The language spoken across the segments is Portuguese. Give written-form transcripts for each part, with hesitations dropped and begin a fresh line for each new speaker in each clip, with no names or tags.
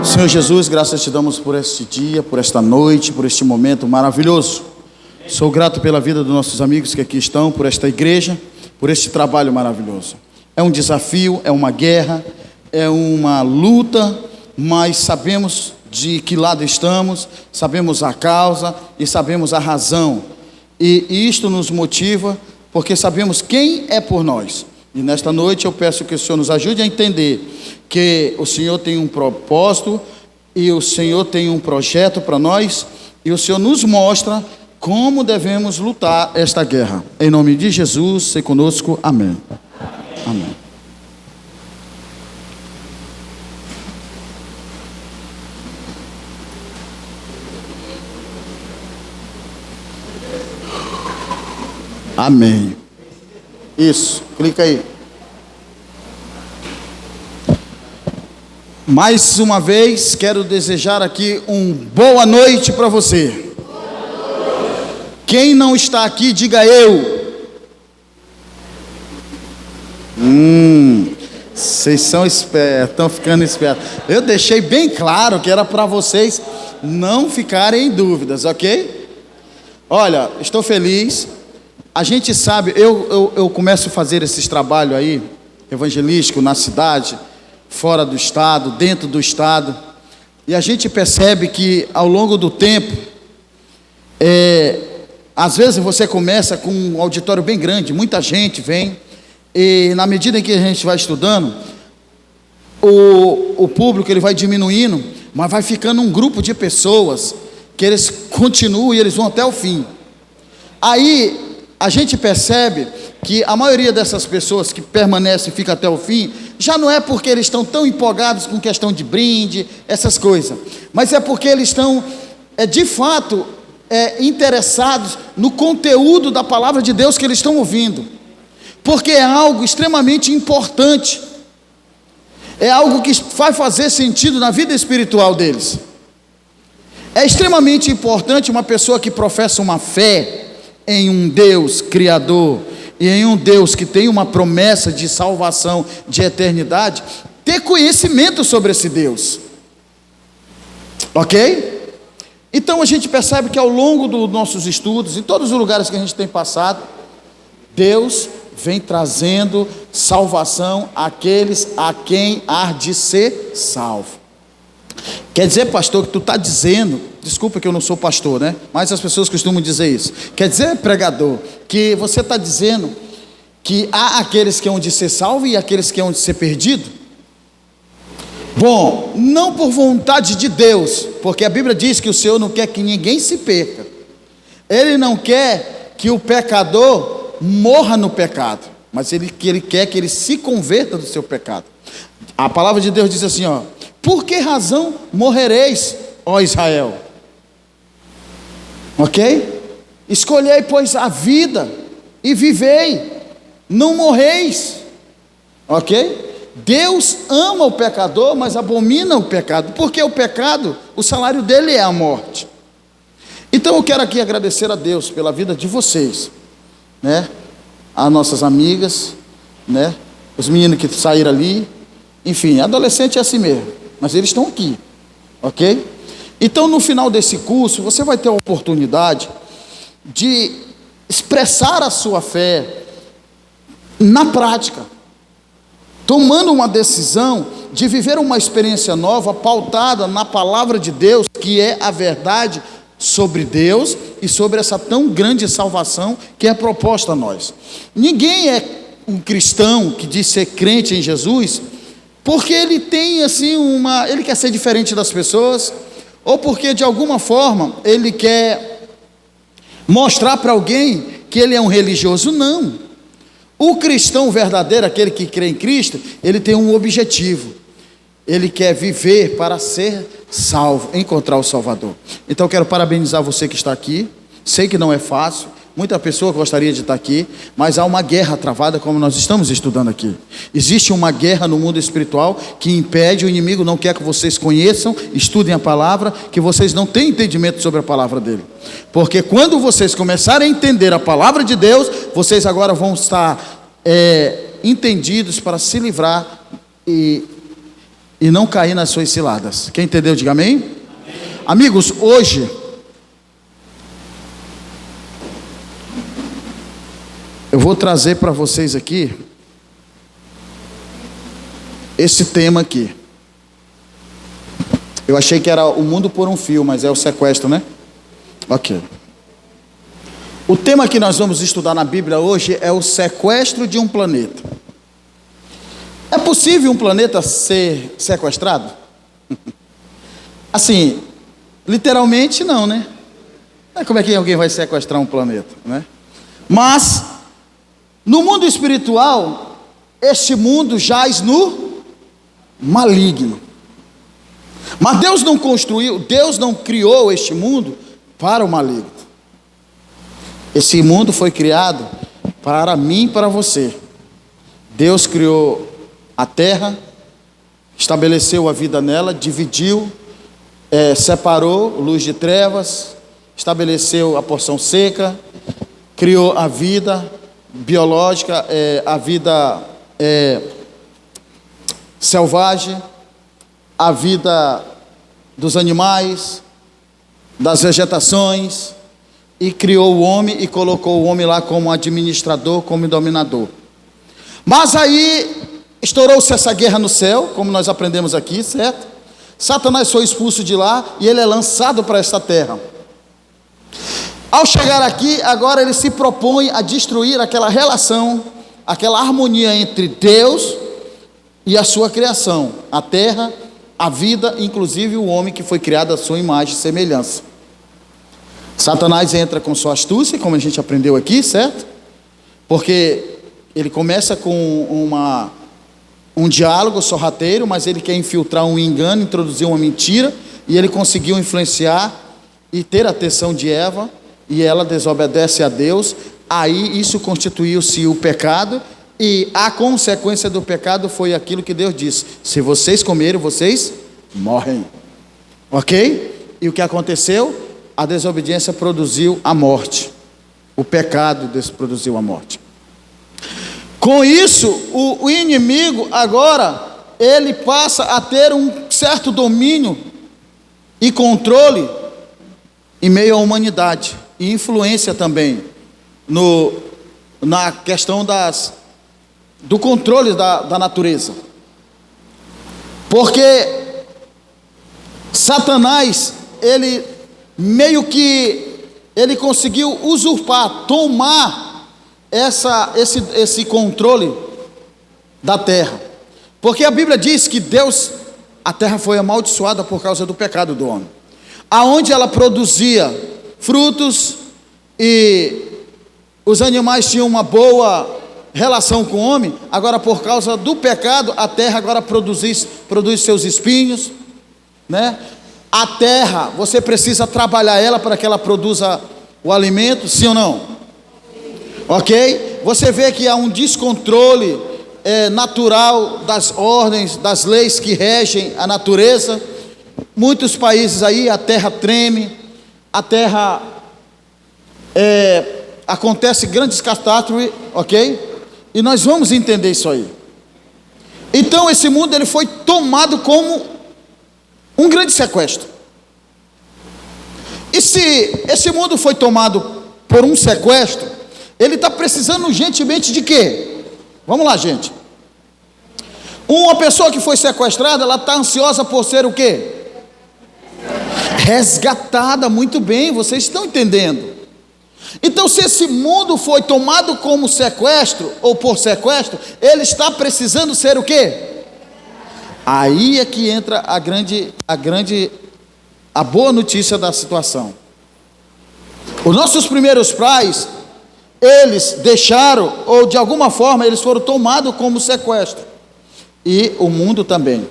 Senhor Jesus, graças te damos por este dia, por esta noite, por este momento maravilhoso. Sou grato pela vida dos nossos amigos que aqui estão, por esta igreja, por este trabalho maravilhoso. É um desafio, é uma guerra, é uma luta, mas sabemos de que lado estamos, sabemos a causa e sabemos a razão. E isto nos motiva porque sabemos quem é por nós. E nesta noite eu peço que o Senhor nos ajude a entender que o Senhor tem um propósito e o Senhor tem um projeto para nós, e o Senhor nos mostra como devemos lutar esta guerra. Em nome de Jesus, se conosco. Amém. Amém. Amém. Isso, clica aí. Mais uma vez, quero desejar aqui boa noite para você. Quem não está aqui, diga eu. Vocês são espertos, estão ficando espertos. Eu deixei bem claro que era para vocês não ficarem em dúvidas, ok? Olha, estou feliz. A gente sabe, eu começo a fazer esses trabalhos aí, evangelístico, na cidade, fora do estado, dentro do estado, e a gente percebe que ao longo do tempo, às vezes você começa com um auditório bem grande, muita gente vem, e na medida em que a gente vai estudando, o público ele vai diminuindo, mas vai ficando um grupo de pessoas, que eles continuam e eles vão até o fim. Aí a gente percebe que a maioria dessas pessoas que permanecem e ficam até o fim, já não é porque eles estão tão empolgados com questão de brinde, essas coisas, mas é porque eles estão, de fato, interessados no conteúdo da palavra de Deus que eles estão ouvindo, porque é algo extremamente importante, é algo que vai fazer sentido na vida espiritual deles. É extremamente importante uma pessoa que professa uma fé em um Deus criador e em um Deus que tem uma promessa de salvação, de eternidade, ter conhecimento sobre esse Deus, ok? Então a gente percebe que ao longo dos nossos estudos, em todos os lugares que a gente tem passado, Deus vem trazendo salvação àqueles a quem há de ser salvo. Quer dizer, pastor, que tu está dizendo, desculpa que eu não sou pastor, né? Mas as pessoas costumam dizer isso. Quer dizer, pregador, que você está dizendo que há aqueles que hão de ser salvos e aqueles que hão de ser perdidos? Bom, não por vontade de Deus, porque a Bíblia diz que o Senhor não quer que ninguém se perca. Ele não quer que o pecador morra no pecado, mas ele quer que ele se converta do seu pecado. A palavra de Deus diz assim, ó: por que razão morrereis, ó Israel? Ok? Escolhei, pois, a vida e vivei, não morreis. Ok? Deus ama o pecador, mas abomina o pecado, porque o pecado, o salário dele é a morte. Então eu quero aqui agradecer a Deus pela vida de vocês, né? As nossas amigas, né? Os meninos que saíram ali, enfim, adolescente é assim mesmo, mas eles estão aqui, ok? Então no final desse curso, você vai ter a oportunidade de expressar a sua fé na prática, tomando uma decisão de viver uma experiência nova, pautada na palavra de Deus, que é a verdade sobre Deus e sobre essa tão grande salvação que é proposta a nós. Ninguém é um cristão que diz ser crente em Jesus porque ele tem assim ele quer ser diferente das pessoas, ou porque de alguma forma ele quer mostrar para alguém que ele é um religioso. Não. O cristão verdadeiro, aquele que crê em Cristo, ele tem um objetivo. Ele quer viver para ser salvo, encontrar o Salvador. Então eu quero parabenizar você que está aqui. Sei que não é fácil, muita pessoa gostaria de estar aqui, mas há uma guerra travada, como nós estamos estudando aqui. Existe uma guerra no mundo espiritual que impede, o inimigo não quer que vocês conheçam, estudem a palavra, que vocês não tenham entendimento sobre a palavra dele. Porque quando vocês começarem a entender a palavra de Deus, vocês agora vão estar entendidos para se livrar e não cair nas suas ciladas. Quem entendeu, diga amém. Amém. Amigos, hoje eu vou trazer para vocês aqui esse tema aqui. Eu achei que era o mundo por um fio, mas é o sequestro, né? Ok. O tema que nós vamos estudar na Bíblia hoje é o sequestro de um planeta. É possível um planeta ser sequestrado? Assim, literalmente não, né? Como é que alguém vai sequestrar um planeta, né? Mas, no mundo espiritual, este mundo jaz no maligno. Mas Deus não construiu, Deus não criou este mundo para o maligno. Esse mundo foi criado para mim e para você. Deus criou a terra, estabeleceu a vida nela, dividiu, separou luz de trevas, estabeleceu a porção seca, criou a vida biológica, a vida selvagem, a vida dos animais, das vegetações, e criou o homem e colocou o homem lá como administrador, como dominador. Mas aí estourou-se essa guerra no céu, como nós aprendemos aqui, certo? Satanás foi expulso de lá e ele é lançado para esta terra. Ao chegar aqui, agora ele se propõe a destruir aquela relação, aquela harmonia entre Deus e a sua criação, a terra, a vida, inclusive o homem que foi criado à sua imagem e semelhança. Satanás entra com sua astúcia, como a gente aprendeu aqui, certo? Porque ele começa com um diálogo sorrateiro, mas ele quer infiltrar um engano, introduzir uma mentira, e ele conseguiu influenciar e ter a atenção de Eva, e ela desobedece a Deus. Aí isso constituiu-se o pecado, e a consequência do pecado foi aquilo que Deus disse: se vocês comerem, vocês morrem. Ok? E o que aconteceu? A desobediência produziu a morte. O pecado produziu a morte. Com isso, o inimigo agora, ele passa a ter um certo domínio e controle em meio à humanidade, e influência também na questão do controle da natureza. Porque Satanás, ele meio que ele conseguiu usurpar, tomar esse controle da terra. Porque a Bíblia diz que a terra foi amaldiçoada por causa do pecado do homem. Aonde ela produzia frutos e os animais tinham uma boa relação com o homem, agora por causa do pecado, a terra agora produz seus espinhos, né? A terra, você precisa trabalhar ela para que ela produza o alimento, sim ou não? Ok? Você vê que há um descontrole natural das ordens, das leis que regem a natureza. Muitos países aí, a terra treme, a terra acontece grandes catástrofes, ok? E nós vamos entender isso aí. Então esse mundo ele foi tomado como um grande sequestro. E se esse mundo foi tomado por um sequestro, ele está precisando urgentemente de quê? Vamos lá, gente. Uma pessoa que foi sequestrada, ela está ansiosa por ser o quê? Resgatada. Muito bem, vocês estão entendendo. Então, se esse mundo foi tomado como sequestro, ou por sequestro, ele está precisando ser o quê? Aí é que entra a boa notícia da situação. Os nossos primeiros pais, eles deixaram, ou de alguma forma, eles foram tomados como sequestro. E o mundo também.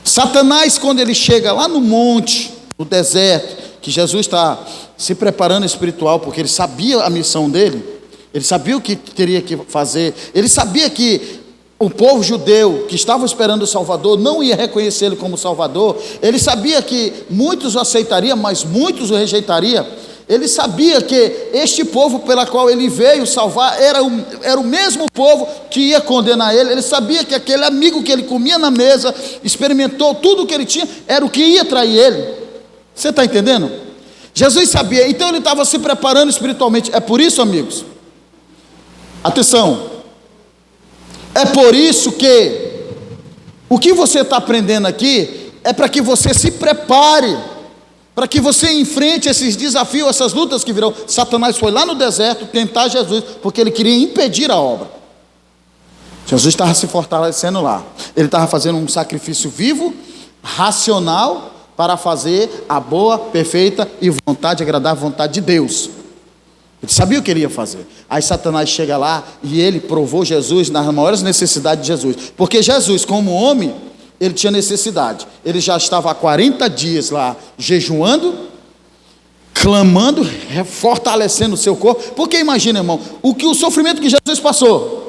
Satanás, quando ele chega lá no monte, no deserto, que Jesus está se preparando espiritual, porque ele sabia a missão dele, ele sabia o que teria que fazer, ele sabia que o povo judeu que estava esperando o Salvador não ia reconhecê-lo como Salvador. Ele sabia que muitos o aceitariam, mas muitos o rejeitariam. Ele sabia que este povo pela qual ele veio salvar era o mesmo povo que ia condenar ele. Ele sabia que aquele amigo que ele comia na mesa, experimentou tudo o que ele tinha, era o que ia trair ele. Você está entendendo? Jesus sabia, então ele estava se preparando espiritualmente. É por isso, amigos, atenção, é por isso que o que você está aprendendo aqui é para que você se prepare, para que você enfrente esses desafios, essas lutas que virão. Satanás foi lá no deserto tentar Jesus, porque ele queria impedir a obra. Jesus estava se fortalecendo lá, ele estava fazendo um sacrifício vivo, racional, para fazer a boa, perfeita e agradar a vontade de Deus. Ele sabia o que ele ia fazer. Aí Satanás chega lá e ele provou Jesus nas maiores necessidades de Jesus, porque Jesus, como homem, ele tinha necessidade. Ele já estava há 40 dias lá jejuando, clamando, fortalecendo o seu corpo. Porque imagina, irmão, o sofrimento que Jesus passou,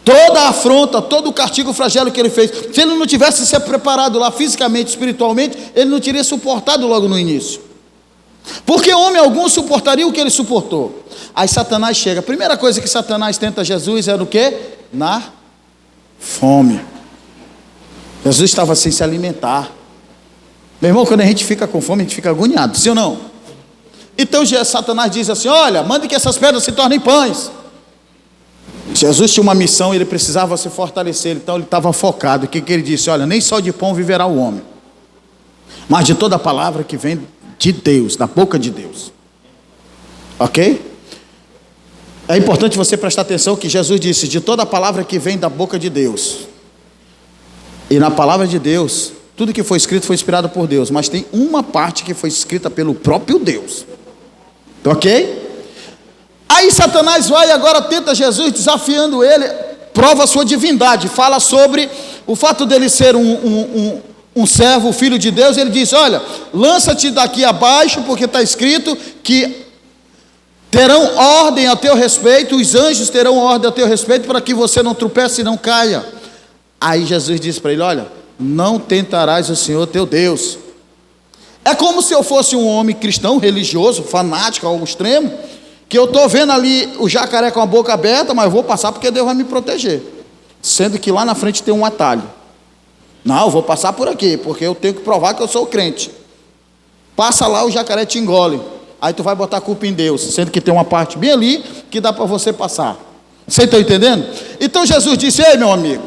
toda a afronta, todo o castigo, o flagelo que ele fez, se ele não tivesse se preparado lá fisicamente, espiritualmente, ele não teria suportado logo no início. Porque homem algum suportaria o que ele suportou. Aí Satanás chega, a primeira coisa que Satanás tenta Jesus era o quê? Na fome. Jesus estava sem se alimentar. Meu irmão, quando a gente fica com fome, a gente fica agoniado, sim ou não? Então Satanás diz assim: olha, mande que essas pedras se tornem pães. Jesus tinha uma missão, ele precisava se fortalecer, então ele estava focado. O que ele disse? Olha, nem só de pão viverá o homem, mas de toda a palavra que vem de Deus, da boca de Deus. Ok? É importante você prestar atenção que Jesus disse: de toda a palavra que vem da boca de Deus. E na palavra de Deus, tudo que foi escrito foi inspirado por Deus, mas tem uma parte que foi escrita pelo próprio Deus. Ok? Aí Satanás vai e agora tenta Jesus, desafiando ele, prova a sua divindade, fala sobre o fato dele ser um servo, filho de Deus. Ele diz: olha, lança-te daqui abaixo, porque está escrito que terão ordem a teu respeito, os anjos terão ordem a teu respeito, para que você não tropece e não caia. Aí Jesus disse para ele: olha, não tentarás o Senhor teu Deus. É como se eu fosse um homem cristão, religioso, fanático ao extremo, que eu estou vendo ali o jacaré com a boca aberta, mas eu vou passar porque Deus vai me proteger, sendo que lá na frente tem um atalho. Não, eu vou passar por aqui, porque eu tenho que provar que eu sou crente. Passa lá, o jacaré te engole. Aí tu vai botar a culpa em Deus, sendo que tem uma parte bem ali que dá para você passar. Você está entendendo? Então Jesus disse: ei, meu amigo,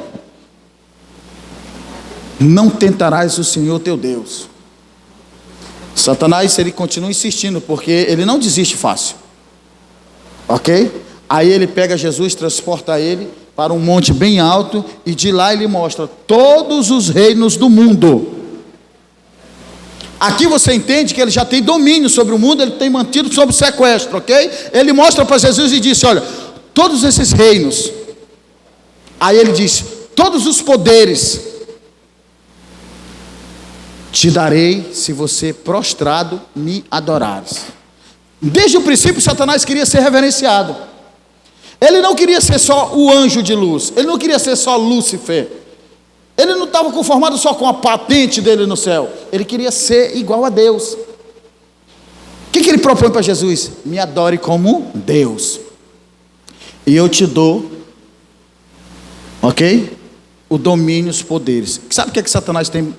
não tentarás o Senhor teu Deus. Satanás, ele continua insistindo, porque ele não desiste fácil. Ok? Aí ele pega Jesus, transporta ele para um monte bem alto, e de lá ele mostra todos os reinos do mundo. Aqui você entende que ele já tem domínio sobre o mundo, ele tem mantido sob sequestro, ok? Ele mostra para Jesus e disse: olha, todos esses reinos. Aí ele diz: todos os poderes te darei se você prostrado me adorares. Desde o princípio Satanás queria ser reverenciado. Ele não queria ser só o anjo de luz, ele não queria ser só Lúcifer, ele não estava conformado só com a patente dele no céu, ele queria ser igual a Deus. O que ele propõe para Jesus? Me adore como Deus, e eu te dou, ok? O domínio, os poderes. Sabe o que Satanás tem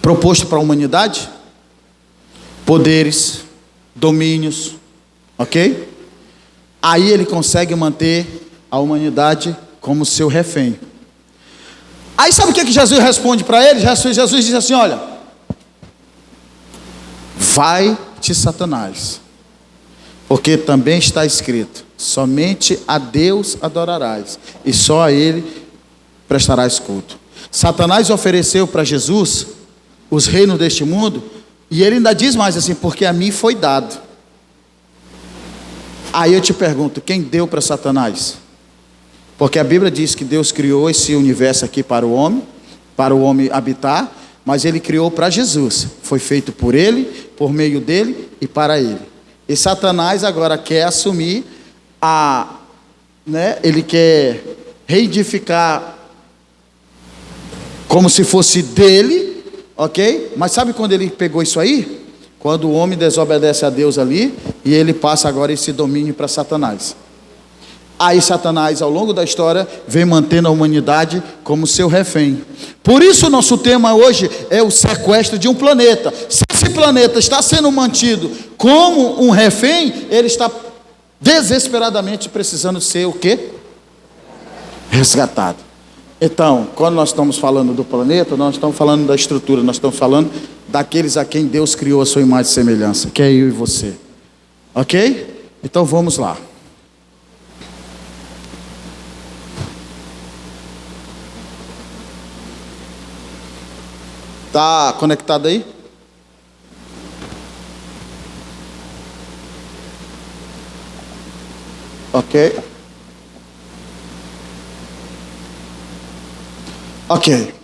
proposto para a humanidade? Poderes, domínios, ok? Aí ele consegue manter a humanidade como seu refém. Aí sabe o que Jesus responde para ele? Jesus diz assim: olha, vai-te, Satanás, porque também está escrito: somente a Deus adorarás, e só a Ele prestarás culto. Satanás ofereceu para Jesus os reinos deste mundo, e ele ainda diz mais assim: porque a mim foi dado. Aí eu te pergunto, quem deu para Satanás? Porque a Bíblia diz que Deus criou esse universo aqui para o homem habitar, mas ele criou para Jesus, foi feito por ele, por meio dele e para ele. E Satanás agora quer assumir ele quer reedificar como se fosse dele, ok? Mas sabe quando ele pegou isso aí? quando o homem desobedece a Deus ali, e ele passa agora esse domínio para Satanás. Aí Satanás, ao longo da história, vem mantendo a humanidade como seu refém. Por isso o nosso tema hoje é o sequestro de um planeta. Se esse planeta está sendo mantido como um refém, ele está desesperadamente precisando ser o quê? Resgatado. Então, quando nós estamos falando do planeta, nós estamos falando da estrutura, nós estamos falando daqueles a quem Deus criou a sua imagem e semelhança, que é eu e você. Ok? Então vamos lá. Está conectado aí? Ok. Ok.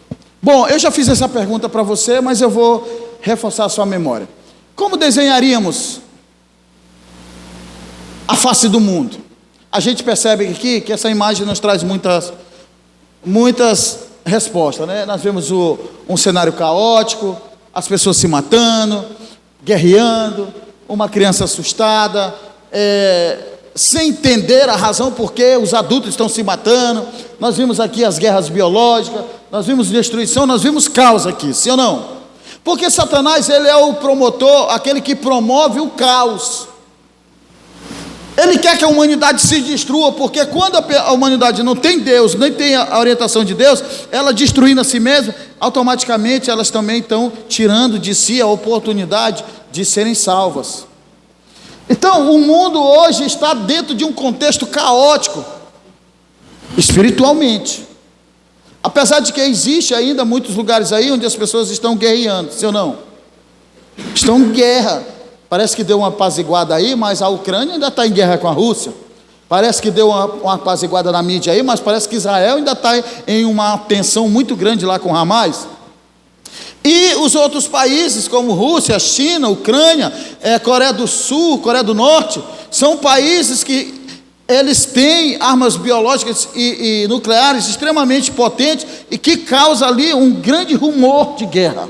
Bom, eu já fiz essa pergunta para você, mas eu vou reforçar a sua memória. Como desenharíamos a face do mundo? A gente percebe aqui que essa imagem nos traz muitas respostas, né? Nós vemos um cenário caótico, as pessoas se matando, guerreando, uma criança assustada, sem entender a razão por que os adultos estão se matando. Nós vimos aqui as guerras biológicas, nós vimos destruição, nós vimos caos aqui, sim ou não? Porque Satanás, ele é o promotor, aquele que promove o caos. Ele quer que a humanidade se destrua, porque quando a humanidade não tem Deus, nem tem a orientação de Deus, ela destruindo a si mesma, automaticamente elas também estão tirando de si a oportunidade de serem salvas. Então, o mundo hoje está dentro de um contexto caótico, espiritualmente. Apesar de que existe ainda muitos lugares aí onde as pessoas estão guerreando, sim ou não? Estão em guerra. Parece que deu uma apaziguada aí, mas a Ucrânia ainda está em guerra com a Rússia. Parece que deu uma apaziguada na mídia aí, mas parece que Israel ainda está em uma tensão muito grande lá com Hamas. E os outros países como Rússia, China, Ucrânia, Coreia do Sul, Coreia do Norte, são países que eles têm armas biológicas e nucleares extremamente potentes e que causa ali um grande rumor de guerra.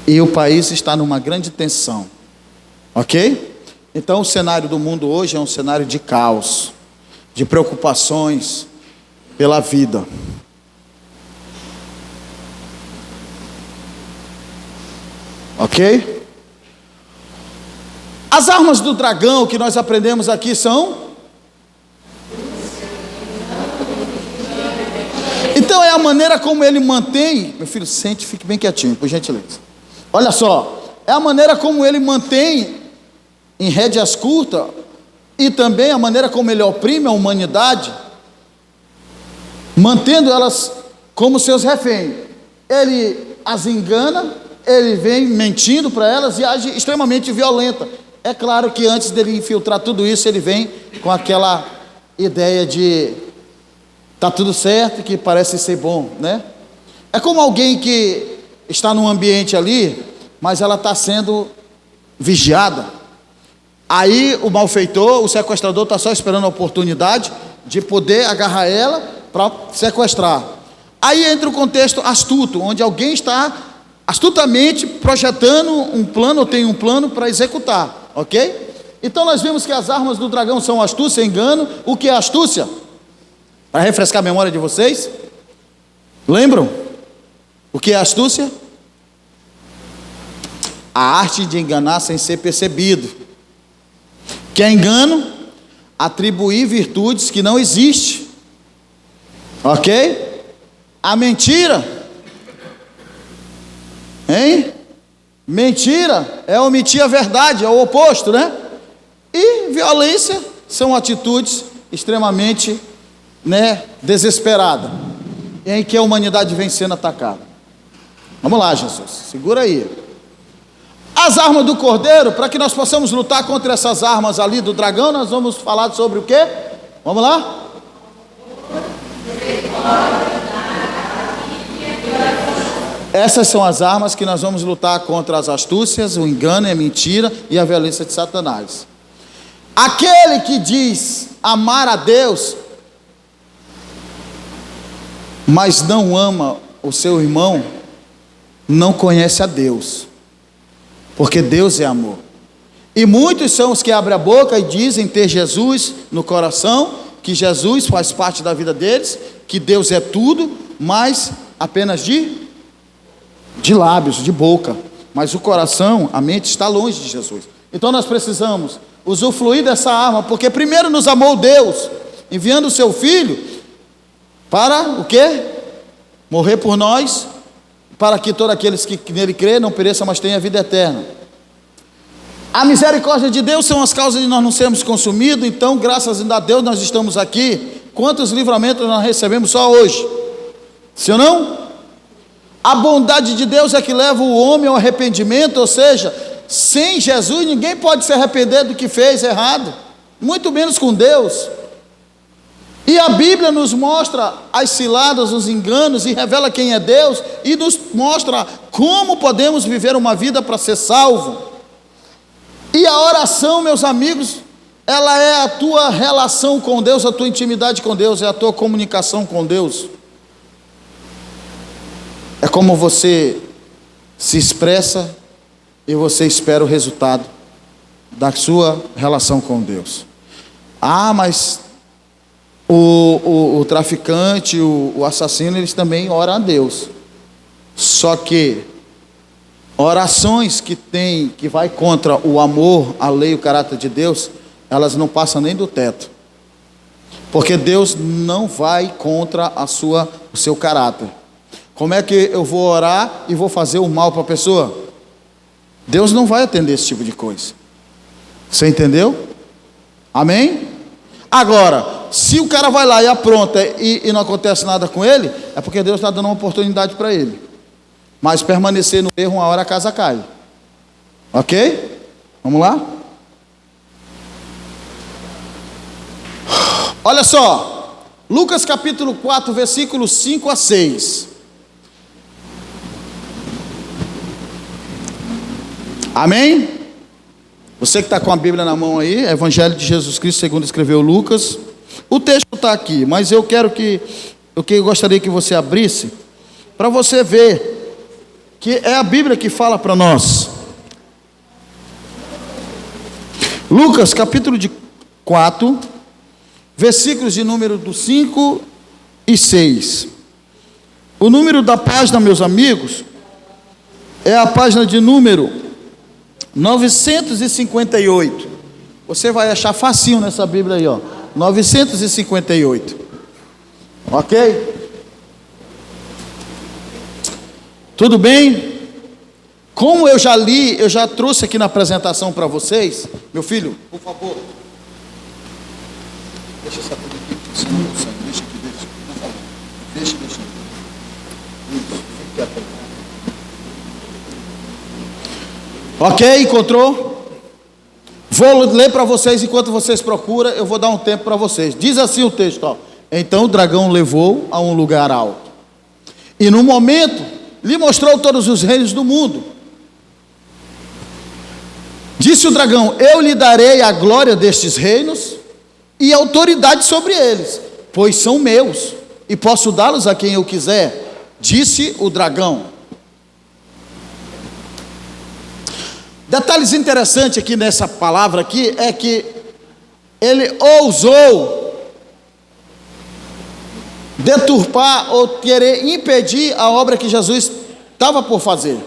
E o país está numa grande tensão, ok? Então o cenário do mundo hoje é um cenário de caos, de preocupações pela vida. Ok? As armas do dragão que nós aprendemos aqui são? Então é a maneira como ele mantém. Meu filho, sente, fique bem quietinho, por gentileza. Olha só, é a maneira como ele mantém em rédeas curtas e também a maneira como ele oprime a humanidade, mantendo elas como seus reféns. Ele as engana, ele vem mentindo para elas e age extremamente violenta. É claro que antes dele infiltrar tudo isso, ele vem com aquela ideia de tá tudo certo, que parece ser bom, né? É como alguém que está num ambiente ali, mas ela está sendo vigiada. Aí o malfeitor, o sequestrador está só esperando a oportunidade de poder agarrar ela para sequestrar. Aí entra o contexto astuto, onde alguém está astutamente projetando um plano, ou tem um plano para executar, ok? Então nós vimos que as armas do dragão são astúcia e engano. O que é astúcia? Para refrescar a memória de vocês, lembram? O que é astúcia? A arte de enganar sem ser percebido. Que é engano? Atribuir virtudes que não existem. Ok? A mentira, hein? Mentira é omitir a verdade, é o oposto, né? E violência são atitudes extremamente, desesperadas, em que a humanidade vem sendo atacada. Vamos lá, Jesus, segura aí. As armas do cordeiro, para que nós possamos lutar contra essas armas ali do dragão, nós vamos falar sobre o quê? Vamos lá? Essas são as armas que nós vamos lutar contra as astúcias, o engano, a mentira e a violência de Satanás. Aquele que diz amar a Deus, mas não ama o seu irmão, não conhece a Deus, porque Deus é amor. E muitos são os que abrem a boca e dizem ter Jesus no coração, que Jesus faz parte da vida deles, que Deus é tudo, mas apenas de lábios, de boca. Mas o coração, a mente está longe de Jesus. Então nós precisamos usufruir dessa arma, porque primeiro nos amou Deus, enviando o seu Filho para o quê? Morrer por nós, para que todos aqueles que nele crê não pereçam, mas tenham a vida eterna. A misericórdia de Deus são as causas de nós não sermos consumidos. Então, graças a Deus, nós estamos aqui. Quantos livramentos nós recebemos só hoje? Sim ou não? A bondade de Deus é que leva o homem ao arrependimento, ou seja, sem Jesus ninguém pode se arrepender do que fez errado, muito menos com Deus. E a Bíblia nos mostra as ciladas, os enganos, e revela quem é Deus, e nos mostra como podemos viver uma vida para ser salvo. E a oração, meus amigos, ela é a tua relação com Deus, a tua intimidade com Deus, é a tua comunicação com Deus. É como você se expressa e você espera o resultado da sua relação com Deus. Ah, mas o traficante, o assassino, eles também oram a Deus. Só que orações que vai contra o amor, a lei, o caráter de Deus, elas não passam nem do teto. Porque Deus não vai contra o seu caráter. Como é que eu vou orar e vou fazer o mal para a pessoa? Deus não vai atender esse tipo de coisa. Você entendeu? Amém? Agora, se o cara vai lá e apronta e não acontece nada com ele, é porque Deus está dando uma oportunidade para ele. Mas permanecer no erro, uma hora a casa cai. Ok? Vamos lá? Olha só, Lucas capítulo 4, versículos 5 a 6. Amém? Você que está com a Bíblia na mão aí, Evangelho de Jesus Cristo segundo escreveu Lucas. O texto está aqui, mas eu gostaria que você abrisse, para você ver, que é a Bíblia que fala para nós. Lucas capítulo 4, versículos de número do 5 e 6. O número da página, meus amigos, é a página de número 958. Você vai achar facinho nessa Bíblia aí, ó. 958. Ok? Tudo bem? Como eu já li, eu já trouxe aqui na apresentação para vocês. Meu filho, por favor. Deixa essa coisa aqui. Deixa aqui, por favor. Deixa. Isso, fique quieto. Ok, encontrou? Vou ler para vocês enquanto vocês procuram, eu vou dar um tempo para vocês. Diz assim o texto, ó. Então o dragão levou a um lugar alto, e no momento lhe mostrou todos os reinos do mundo. Disse o dragão: eu lhe darei a glória destes reinos e autoridade sobre eles, pois são meus, e posso dá-los a quem eu quiser. Disse o dragão. Detalhes interessantes aqui nessa palavra aqui é que ele ousou deturpar ou querer impedir a obra que Jesus estava por fazer.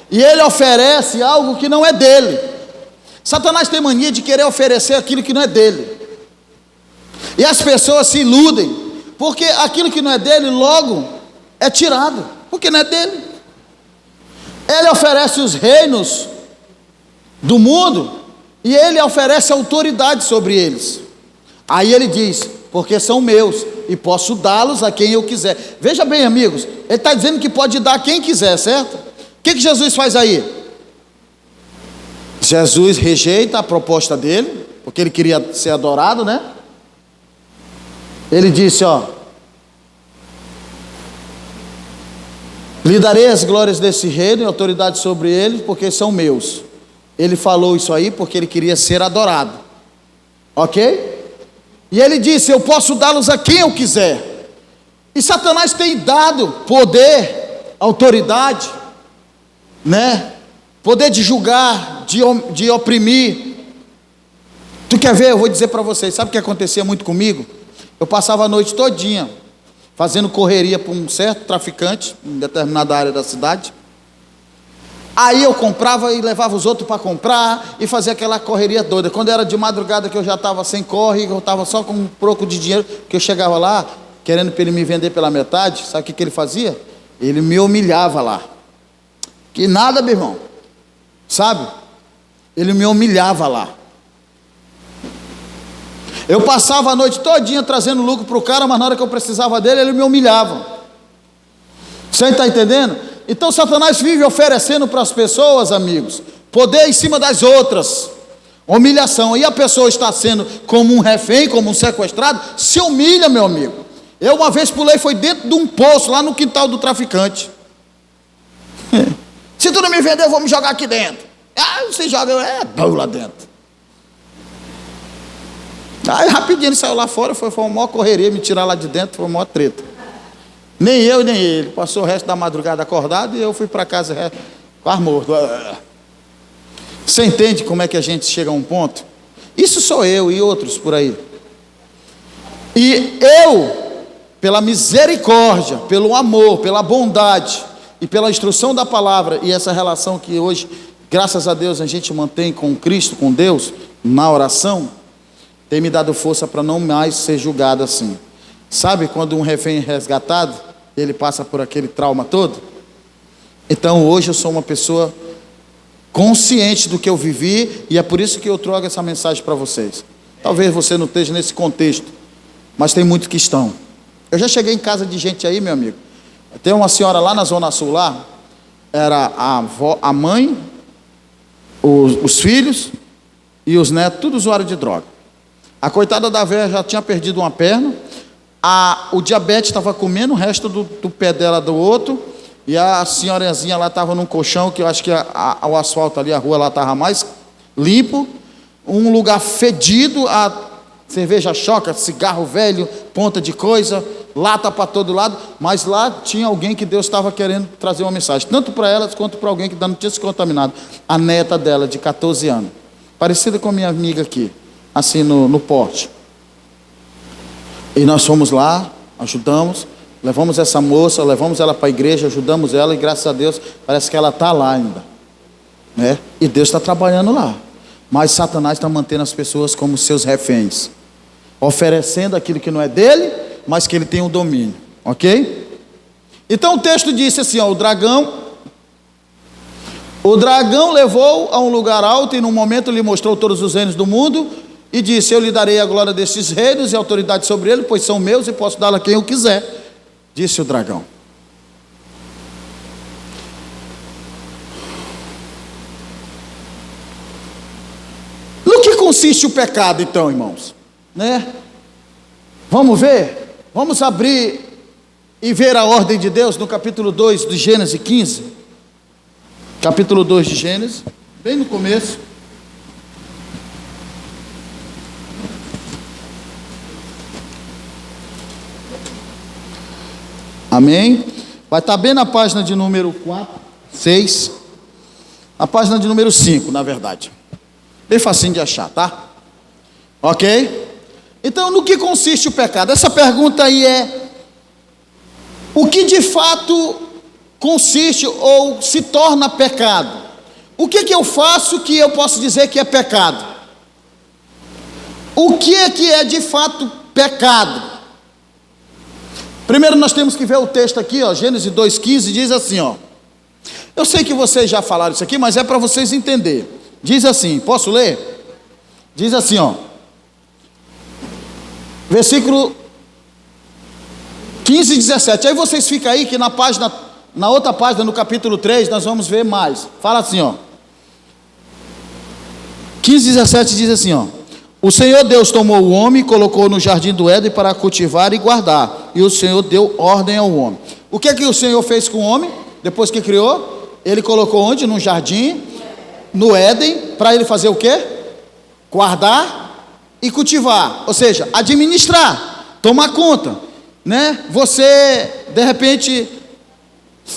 E ele oferece algo que não é dele. Satanás tem mania de querer oferecer aquilo que não é dele. E as pessoas se iludem, porque aquilo que não é dele logo é tirado, porque não é dele. Ele oferece os reinos do mundo, e ele oferece autoridade sobre eles. Aí ele diz: porque são meus, e posso dá-los a quem eu quiser. Veja bem, amigos, ele está dizendo que pode dar a quem quiser, certo? O que Jesus faz aí? Jesus rejeita a proposta dele, porque ele queria ser adorado, né? Ele disse, ó: lhe darei as glórias desse reino e autoridade sobre eles, porque são meus. Ele falou isso aí porque ele queria ser adorado, ok? E ele disse: eu posso dá-los a quem eu quiser. E Satanás tem dado poder, autoridade né? Poder de julgar, de oprimir. Tu quer ver? Eu vou dizer para vocês, sabe o que acontecia muito comigo? Eu passava a noite todinha fazendo correria para um certo traficante em determinada área da cidade. Aí eu comprava e levava os outros para comprar e fazia aquela correria doida. Quando era de madrugada que eu já estava sem corre, eu estava só com um troco de dinheiro, que eu chegava lá, querendo para ele me vender pela metade, sabe o que ele fazia? Ele me humilhava lá. Que nada, meu irmão. Sabe? Ele me humilhava lá. Eu passava a noite todinha trazendo lucro para o cara, mas na hora que eu precisava dele, ele me humilhava. Você está entendendo? Então Satanás vive oferecendo para as pessoas, amigos, poder em cima das outras, humilhação. E a pessoa está sendo como um refém, como um sequestrado, se humilha, meu amigo. Eu uma vez pulei, foi dentro de um poço, lá no quintal do traficante. Se tu não me vender, eu vou me jogar aqui dentro. Ah, você joga, lá dentro. Aí rapidinho ele saiu lá fora, foi uma maior correria, me tirar lá de dentro, foi uma maior treta. Nem eu, nem ele. Passou o resto da madrugada acordado e eu fui para casa quase morto. Você entende como é que a gente chega a um ponto? Isso sou eu e outros por aí. E eu, pela misericórdia, pelo amor, pela bondade e pela instrução da palavra e essa relação que hoje, graças a Deus, a gente mantém com Cristo, com Deus, na oração, tem me dado força para não mais ser julgado assim. Sabe quando um refém é resgatado, ele passa por aquele trauma todo? Então hoje eu sou uma pessoa consciente do que eu vivi, e é por isso que eu trago essa mensagem para vocês. Talvez você não esteja nesse contexto, mas tem muitos que estão. Eu já cheguei em casa de gente aí, meu amigo. Tem uma senhora lá na Zona Sul, lá, era a avó, a mãe, os filhos e os netos, tudo usuário de droga. A coitada da velha já tinha perdido uma perna, o diabetes estava comendo o resto do pé dela do outro, e a senhorazinha lá estava num colchão, que eu acho que o asfalto ali, a rua lá estava mais limpo, um lugar fedido, a cerveja choca, cigarro velho, ponta de coisa, lata para todo lado, mas lá tinha alguém que Deus estava querendo trazer uma mensagem, tanto para elas quanto para alguém que não tinha se contaminado, a neta dela, de 14 anos, parecida com a minha amiga aqui, assim no porte. E nós fomos lá, ajudamos, levamos essa moça, levamos ela para a igreja, ajudamos ela, e graças a Deus, parece que ela está lá ainda, né? E Deus está trabalhando lá, mas Satanás está mantendo as pessoas como seus reféns, oferecendo aquilo que não é dele, mas que ele tem o domínio, ok? Então o texto disse assim, ó, o dragão levou a um lugar alto, e num momento lhe mostrou todos os reinos do mundo, e disse, eu lhe darei a glória destes reinos e a autoridade sobre ele, pois são meus e posso dá-la a quem eu quiser, disse o dragão. No que consiste o pecado então, irmãos? Né? Vamos ver? Vamos abrir e ver a ordem de Deus no capítulo 2 de Gênesis 15. Capítulo 2 de Gênesis, bem no começo. Amém? Vai estar bem na página de número 4, 6, a página de número 5, na verdade. Bem facinho de achar, tá? Ok? Então, no que consiste o pecado? Essa pergunta aí é: o que de fato consiste ou se torna pecado? O que eu faço que eu posso dizer que é pecado? O que é de fato pecado? Primeiro nós temos que ver o texto aqui, ó, Gênesis 2,15 diz assim, ó. Eu sei que vocês já falaram isso aqui, mas é para vocês entenderem. Diz assim, posso ler? Diz assim, ó. Versículo 15 e 17. Aí vocês ficam aí que na outra página, no capítulo 3, nós vamos ver mais. Fala assim, ó. 15 e 17 diz assim, ó. O Senhor Deus tomou o homem e colocou no jardim do Éden para cultivar e guardar. E o Senhor deu ordem ao homem. O que o Senhor fez com o homem? Depois que criou, ele colocou onde? No jardim, no Éden, para ele fazer o quê? Guardar e cultivar. Ou seja, administrar, tomar conta, né? Você, de repente,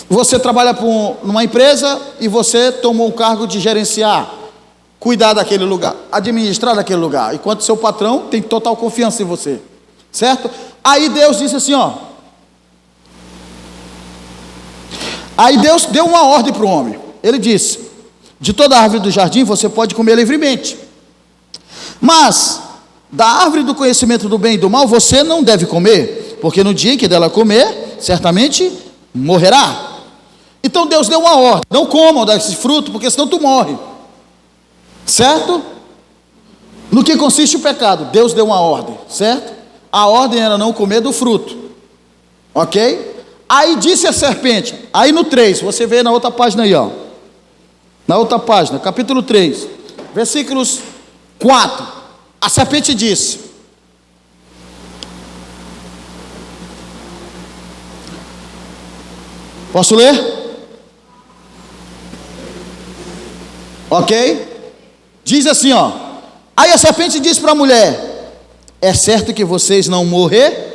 Você trabalha numa empresa e você tomou o cargo de gerenciar, cuidar daquele lugar, administrar daquele lugar, enquanto seu patrão tem total confiança em você, certo? Aí Deus disse assim, ó. Aí Deus deu uma ordem para o homem. Ele disse: de toda árvore do jardim você pode comer livremente, mas da árvore do conhecimento do bem e do mal você não deve comer, porque no dia em que dela comer, certamente morrerá. Então Deus deu uma ordem: não comam desse fruto, porque senão tu morre, certo? No que consiste o pecado? Deus deu uma ordem, certo? A ordem era não comer do fruto, ok? Aí disse a serpente, aí no 3, você vê na outra página aí, ó, na outra página, capítulo 3, versículos 4, a serpente disse: posso ler? Ok? Diz assim, ó. Aí a serpente disse para a mulher: é certo que vocês não morrerão.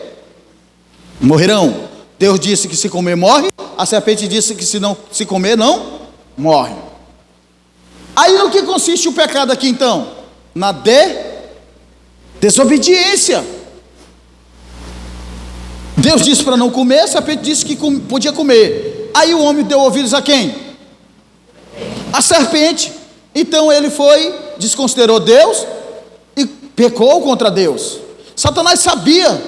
Deus disse que se comer morre, a serpente disse que se não se comer não morre. Aí no que consiste o pecado aqui então? Na desobediência. Deus disse para não comer, a serpente disse que podia comer. Aí o homem deu ouvidos a quem? A serpente. Então ele desconsiderou Deus e pecou contra Deus. Satanás sabia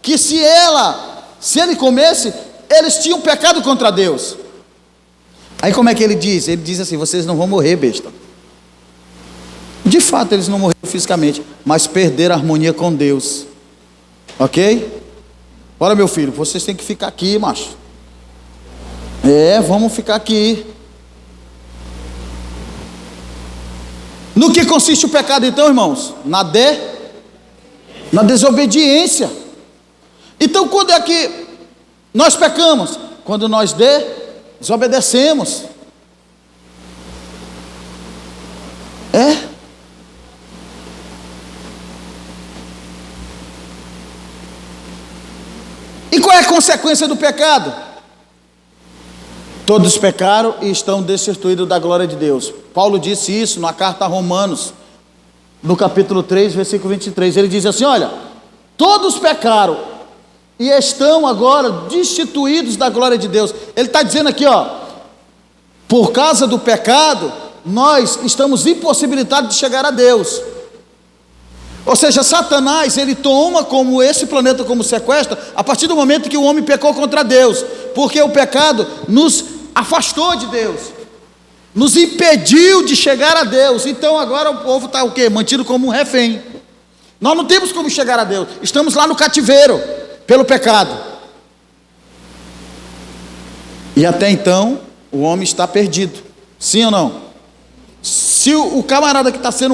que se ele comesse, eles tinham pecado contra Deus. Aí como é que ele diz? Ele diz assim: vocês não vão morrer, besta. De fato eles não morreram fisicamente, mas perderam a harmonia com Deus. Ok? Olha, meu filho, vocês têm que ficar aqui, macho. Vamos ficar aqui. No que consiste o pecado então, irmãos? Na desobediência. Então quando é que nós pecamos? Quando nós desobedecemos. E qual é a consequência do pecado? Todos pecaram e estão destituídos da glória de Deus. Paulo disse isso na carta a Romanos, no capítulo 3, versículo 23. Ele diz assim: olha, todos pecaram e estão agora destituídos da glória de Deus. Ele está dizendo aqui, ó, por causa do pecado, nós estamos impossibilitados de chegar a Deus. Ou seja, Satanás, ele toma como esse planeta como sequestro, a partir do momento que o homem pecou contra Deus, porque o pecado nos afastou de Deus, nos impediu de chegar a Deus. Então agora o povo está o quê? Mantido como um refém. Nós não temos como chegar a Deus, estamos lá no cativeiro, pelo pecado. E até então, o homem está perdido. Sim ou não? Se o camarada que está sendo